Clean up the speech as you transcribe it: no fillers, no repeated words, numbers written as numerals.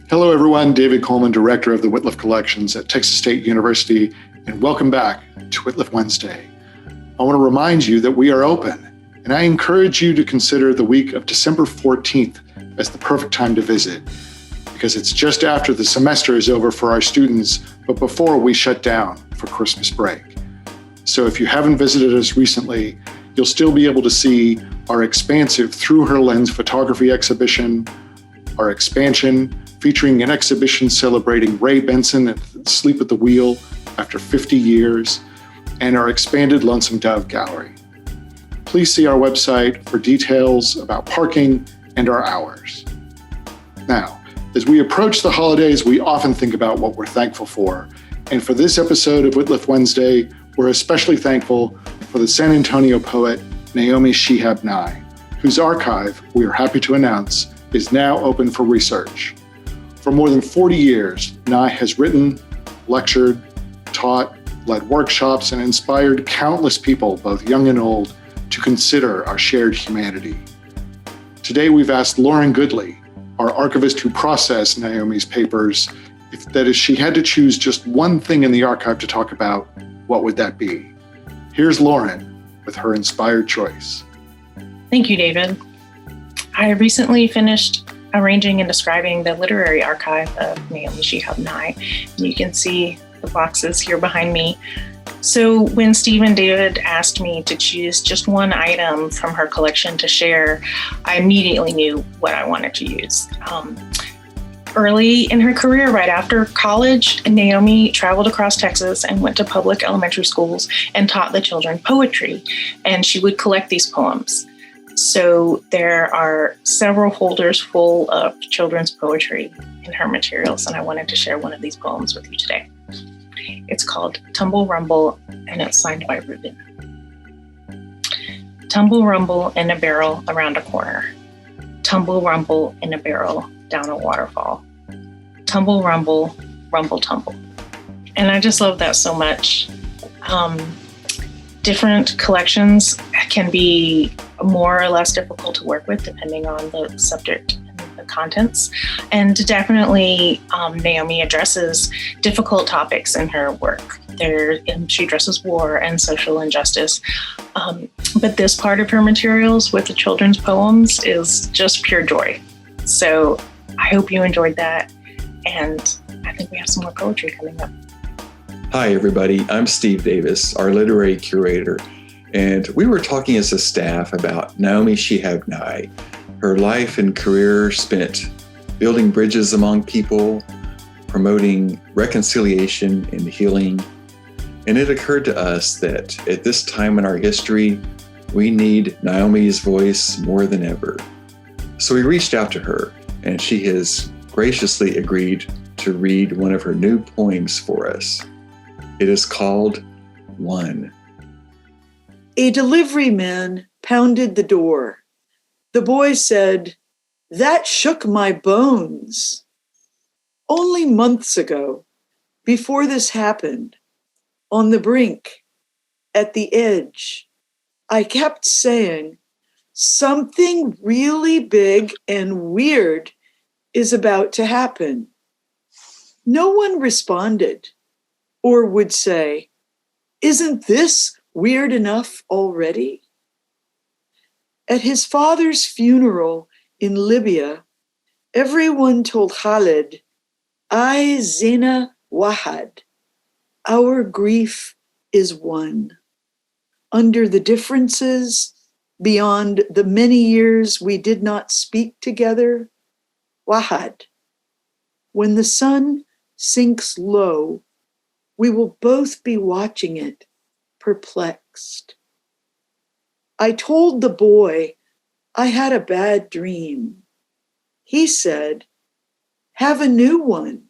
Hello, everyone. David Coleman, Director of the Whitliff Collections at Texas State University, and welcome back to Whitliff Wednesday. I want to remind you that we are open, and I encourage you to consider the week of December 14th as the perfect time to visit, because it's just after the semester is over for our students, but before we shut down for Christmas break. So if you haven't visited us recently, you'll still be able to see our expansive Through Her Lens photography exhibition, our expansion featuring an exhibition celebrating Ray Benson and Sleep at the Wheel after 50 years, and our expanded Lonesome Dove Gallery. Please see our website for details about parking and our hours. Now, as we approach the holidays, we often think about what we're thankful for. And for this episode of Whitliff Wednesday, we're especially thankful for the San Antonio poet Naomi Shihab Nye, whose archive, we are happy to announce, is now open for research. For more than 40 years, Nye has written, lectured, taught, led workshops, and inspired countless people, both young and old, to consider our shared humanity. Today, we've asked Lauren Goodley, our archivist who processed Naomi's papers, if she had to choose just one thing in the archive to talk about, what would that be? Here's Lauren with her inspired choice. Thank you, David. I recently finished arranging and describing the literary archive of Naomi Shihab Nye. You can see the boxes here behind me. So when Steve and David asked me to choose just one item from her collection to share, I immediately knew what I wanted to use. Early in her career, right after college, Naomi traveled across Texas and went to public elementary schools and taught the children poetry, and she would collect these poems. So there are several folders full of children's poetry in her materials, and I wanted to share one of these poems with you today. It's called Tumble Rumble, and it's signed by Reuben. Tumble rumble in a barrel around a corner. Tumble rumble in a barrel down a waterfall. Tumble rumble, rumble tumble. And I just love that so much. Different collections can be more or less difficult to work with depending on the subject and the contents. And definitely Naomi addresses difficult topics in her work. She addresses war and social injustice. But this part of her materials with the children's poems is just pure joy. So I hope you enjoyed that. And I think we have some more poetry coming up. Hi, everybody. I'm Steve Davis, our literary curator, and we were talking as a staff about Naomi Shihab Nye, her life and career spent building bridges among people, promoting reconciliation and healing. And it occurred to us that at this time in our history, we need Naomi's voice more than ever. So we reached out to her, and she has graciously agreed to read one of her new poems for us. It is called One. A delivery man pounded the door. The boy said, "That shook my bones." Only months ago, before this happened, on the brink, at the edge, I kept saying, something really big and weird is about to happen. No one responded. Or would say, isn't this weird enough already? At his father's funeral in Libya, everyone told Khalid, Ay Zina Wahad, our grief is one. Under the differences, beyond the many years we did not speak together, Wahad. When the sun sinks low, we will both be watching it, perplexed. I told the boy I had a bad dream. He said, have a new one.